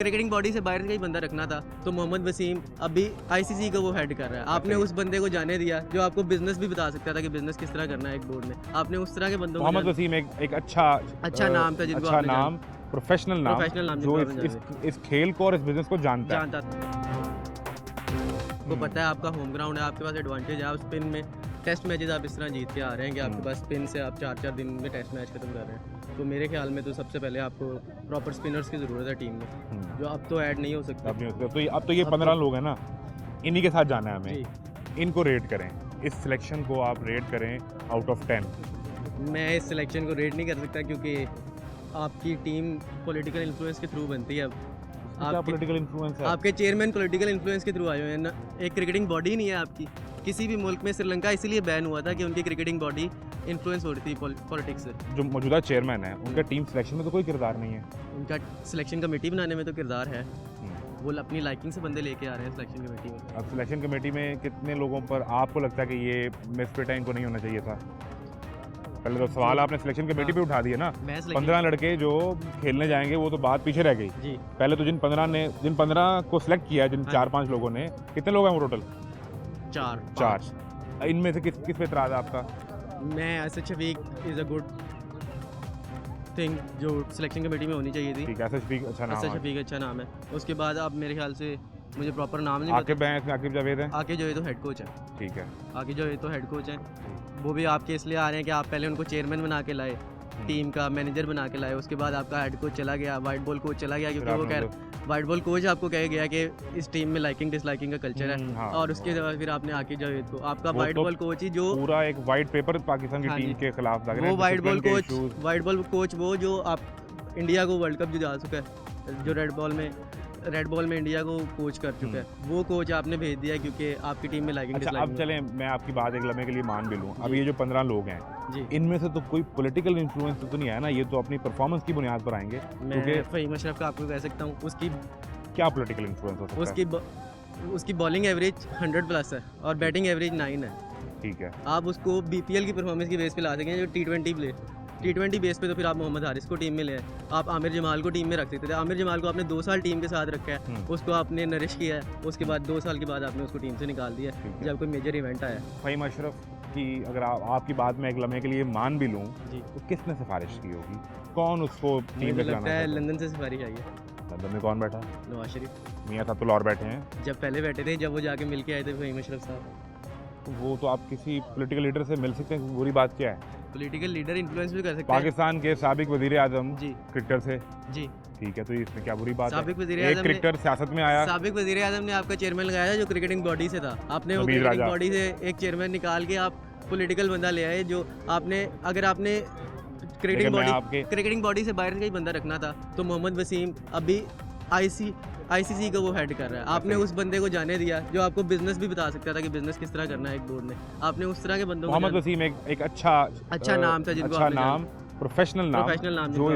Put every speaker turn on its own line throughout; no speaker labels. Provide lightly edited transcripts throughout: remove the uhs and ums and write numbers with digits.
Cricketing body से बाहर का ही बंदा रखना था तो मोहम्मद वसीम अभी आईसीसी को वो हेड कर रहा है। आपने उस बंदे को जाने दिया जो आपको बिजनेस भी बता सकता था कि बिजनेस किस तरह करना है एक बोर्ड में। आपने उस तरह के बंदों को
मोहम्मद वसीम एक अच्छा
नाम था जिनको
अच्छा
आपने
नाम, प्रोफेशनल नाम जो इस खेल को और इस बिजनेस को जानता है।
वो पता है आपका होम ग्राउंड है, आपके पास एडवांटेज है। आप स्पिन में टेस्ट मैचेस आप इस तरह जीत के आ रहे हैं कि आपके पास स्पिन से आप 4-4 दिन में टेस्ट मैच खत्म कर रहे हैं। तो मेरे ख्याल में तो सबसे पहले आपको प्रॉपर स्पिनर्स की ज़रूरत है टीम में, जो अब तो ऐड नहीं हो सकता।
अब तो ये 15 लोग हैं ना, इन्हीं के साथ जाना है हमें। इनको रेट करें, इस सिलेक्शन को आप रेट करें आउट ऑफ 10।
मैं इस सिलेक्शन को रेट नहीं कर सकता क्योंकि आपकी टीम पॉलिटिकल इन्फ्लुएंस के थ्रू बनती है।
क्या पॉलिटिकल इन्फ्लुएंस है?
आपके चेयरमैन पॉलिटिकल इन्फ्लुएंस के थ्रू आए हुए हैं ना। एक क्रिकेटिंग बॉडी नहीं है आपकी किसी भी मुल्क में। श्रीलंका इसीलिए बैन हुआ था कि उनकी क्रिकेटिंग बॉडी इन्फ्लुएंस हो रही थी पॉलिटिक्स से।
जो मौजूदा चेयरमैन है उनका टीम सिलेक्शन में तो कोई किरदार नहीं है।
उनका सिलेक्शन कमेटी बनाने में तो किरदार है। वो अपनी लाइकिंग से बंदे लेके आ रहे हैं सिलेक्शन कमेटी में।
अब सिलेक्शन कमेटी में कितने लोगों पर आपको लगता है कि ये मिसफिट है, इनको नहीं होना चाहिए था? पहले तो सवाल आपने सिलेक्शन कमेटी पे उठा दिया ना। 15 लड़के जो खेलने जाएंगे वो तो बात पीछे रह गई जी। पहले तो जिन 15 को सिलेक्ट किया, जिन 4-5 लोगों ने, कितने लोग हैं वो टोटल? 4। इनमें से किस पे इतराज़ है आपका?
मैं ऐसे Shafiq is a good thing जो सिलेक्शन कमेटी में होनी चाहिए थी।
ठीक है, ऐसा शफीक
अच्छा नाम है। उसके बाद अब मेरे ख्याल से मुझे प्रॉपर नाम नहीं
आकिब जावेद है।
आकिब जावेद तो हेड कोच है।
ठीक है,
आकिब जावेद तो हेड कोच है। वो भी आपके इसलिए आ रहे हैं कि आप पहले उनको चेयरमैन बना के लाए, टीम का मैनेजर बना के लाए। उसके बाद आपका हेड कोच चला गया, वाइट बॉल कोच चला गया, क्योंकि वो वाइट बॉल कोच आपको कह गया कि इस टीम में लाइकिंग डिसलाइकिंग का कल्चर है।
हाँ,
और उसके बाद फिर आपने आकिब जावेद को, आपका वाइट बॉल कोच ही जो
पूरा एक वाइट पेपर पाकिस्तान की टीम के खिलाफ लग रहा है।
वो वाइट बॉल कोच वो जो आप इंडिया को वर्ल्ड कप जिता चुका है, जो रेड बॉल में इंडिया को कोच कर चुका है, वो कोच आपने भेज दिया क्योंकि आपकी टीम में लाइकिंग
डिसलाइकिंग। अब चलें, मैं आपकी बात एक लम्हे के लिए मान भी लूँ। अब ये जो 15 लोग हैं, इनमें से तो कोई पॉलिटिकल इन्फ्लुएंस तो नहीं है ना? ये तो अपनी परफॉर्मेंस की बुनियाद पर आएंगे।
मैं फ़हीम अशरफ का आपको कह सकता हूँ, उसकी
क्या पॉलिटिकल इन्फ्लुएंस हो सकता है?
उसकी बॉलिंग एवरेज 100+ है और बैटिंग एवरेज 9 है।
ठीक है,
आप उसको बीपीएल की परफॉर्मेंस की बेस पे ला सकें, जो टी20 बेस पे तो फिर आप मोहम्मद हारिस को टीम में ले आए। आप आमिर जमाल को टीम में रख सकते थे। आमिर जमाल को आपने 2 साल टीम के साथ रखा है, उसको आपने नरिश किया है। उसके बाद 2 साल के बाद आपने उसको टीम से निकाल दिया जब कोई मेजर इवेंट आया।
फ़हीम अशरफ की अगर आपकी बात में एक लम्हे के लिए मान भी लूँ तो किसने सिफारिश की होगी? कौन उसको टीम में
लगता है लंदन से सिफारिश आई है।
लंदन में कौन बैठा?
नवाज शरीफ।
मियां साहब तो और बैठे हैं।
जब पहले बैठे थे, जब वो जाके मिल के आए थे फ़हीम अशरफ साहब।
तो वो तो आप किसी पॉलिटिकल लीडर से मिल सकते हैं, बुरी बात क्या है?
पॉलिटिकल लीडर इन्फ्लुएंस भी कर सकते हैं।
पाकिस्तान के साबिक वज़ीर-ए-आज़म क्रिकेटर से
जी।
ठीक है, तो इसमें क्या बुरी बात है?
एक
क्रिकेटर सियासत में आया।
साबिक वज़ीर-ए-आज़म ने आपका चेयरमैन लगाया जो क्रिकेटिंग बॉडी से था। आपने वो क्रिकेटिंग बॉडी से एक चेयरमैन निकाल के आप पॉलिटिकल बंदा ले आए। जो आपने अगर आपने क्रिकेटिंग बॉडी से बाहर का ही बंदा रखना था तो मोहम्मद वसीम अभी आईसीसी को वो हेड कर रहा है। आपने उस बंदे को जाने दिया जो आपको बिजनेस भी बता सकता था कि बिजनेस किस तरह करना है एक बोर्ड में। आपने उस तरह के बंदों
मोहम्मद वसीम एक अच्छा
नाम था जिनको
प्रोफेशनल नाम जो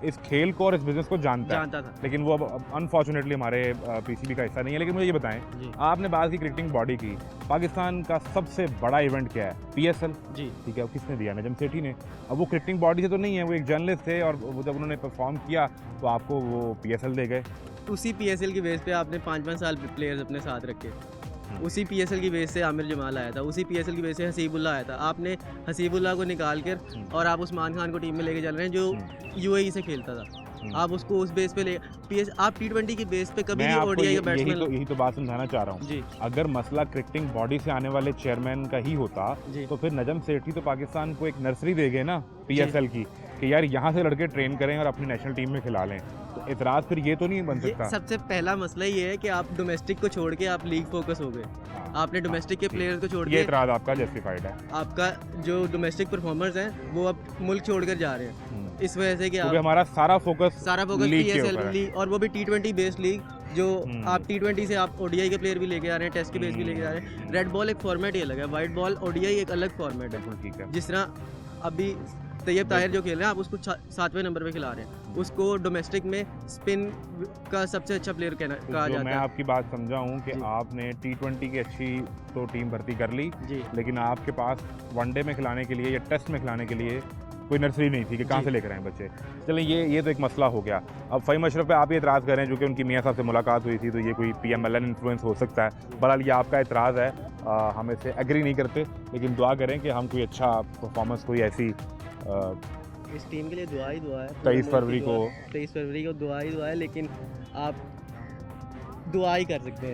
इस खेल को और इस बिजनेस को जानता था। लेकिन वो अब अनफॉर्चुनेटली हमारे पीसीबी का हिस्सा नहीं है। लेकिन मुझे ये बताएं, आपने बात की क्रिकेटिंग बॉडी की, पाकिस्तान का सबसे बड़ा इवेंट क्या है? पीएसएल जी। ठीक है, वो किसने दिया? नजम सेठी ने। अब वो क्रिकेटिंग बॉडी से तो नहीं है, वो एक जर्नलिस्ट थे और वो जब उन्होंने परफॉर्म किया तो आपको वो पीएसएल दे गए।
उसी पीएसएल की बेस पे आपने 5-5 साल प्लेयर्स अपने साथ रखे। उसी पीएसएल की बेस से आमिर जमाल आया था, उसी पीएसएल की बेस से हसीबुल्लाह आया था। आपने हसीबुल्लाह को निकाल कर और आप उस्मान खान को टीम में लेके चल रहे हैं जो यूएई से खेलता था। आप उसको उस बेस पे ले आप टी20 की बेस पे कभी भी ओडीआई का बैट्समैन।
यही तो बात समझाना चाह रहा हूँ। अगर मसला क्रिकेटिंग बॉडी से आने वाले चेयरमैन का ही होता तो फिर नजम सेठी तो पाकिस्तान को एक नर्सरी दे गए ना पीएसएल की, कि यार यहाँ से लड़के ट्रेन करें और अपनी नेशनल टीम में खिला लें। तो इतराज फिर ये तो नहीं बन सकता?
सबसे पहला मसला ये है कि आप डोमेस्टिक को छोड़ के आप लीग फोकस हो गए। आपने डोमेस्टिक के प्लेयर्स को छोड़ के,
ये इतराज आपका जस्टिफाइड है।
आपका जो डोमेस्टिक परफॉर्मर्स हैं वो अब मुल्क छोड़कर जा रहे हैं इस वजह से कि
हमारा सारा फोकस
पीएसएल लीग, और वो भी टी20 बेस्ड लीग। जो आप टी20 से आप ओडीआई के प्लेयर भी लेके आ रहे हैं, टेस्ट के बेस भी लेके आ रहे हैं। रेड बॉल एक फॉर्मेट ही अलग है, व्हाइट बॉल ओडीआई एक अलग फॉर्मेट है। जिस तरह अभी तैयब ताहिर जो खेल रहे हैं, आप उसको 7वें नंबर पे खिला रहे हैं। उसको डोमेस्टिक में स्पिन का सबसे अच्छा प्लेयर कहा जाता है।
मैं आपकी बात समझा हूँ कि आपने टी20 की अच्छी तो टीम भर्ती कर ली, लेकिन आपके पास वनडे में खिलाने के लिए या टेस्ट में खिलाने के लिए कोई नर्सरी नहीं थी कि कहाँ से लेकर आए बच्चे। चलें ये तो एक मसला हो गया। अब फ़हीम अशरफ पे आप ये एतराज़ कर रहे हैं जो कि उनकी मियाँ साहब से मुलाकात हुई थी, तो ये कोई PMLN इन्फ्लुएंस हो सकता है। बहरहाल ये आपका एतराज़ है, हम इससे एग्री नहीं करते, लेकिन दुआ करें कि हम कोई अच्छा परफॉर्मेंस, कोई ऐसी
इस टीम के लिए दुआ ही दुआ है।
23 फरवरी को
दुआ ही दुआ है, लेकिन आप दुआ ही कर सकते हैं।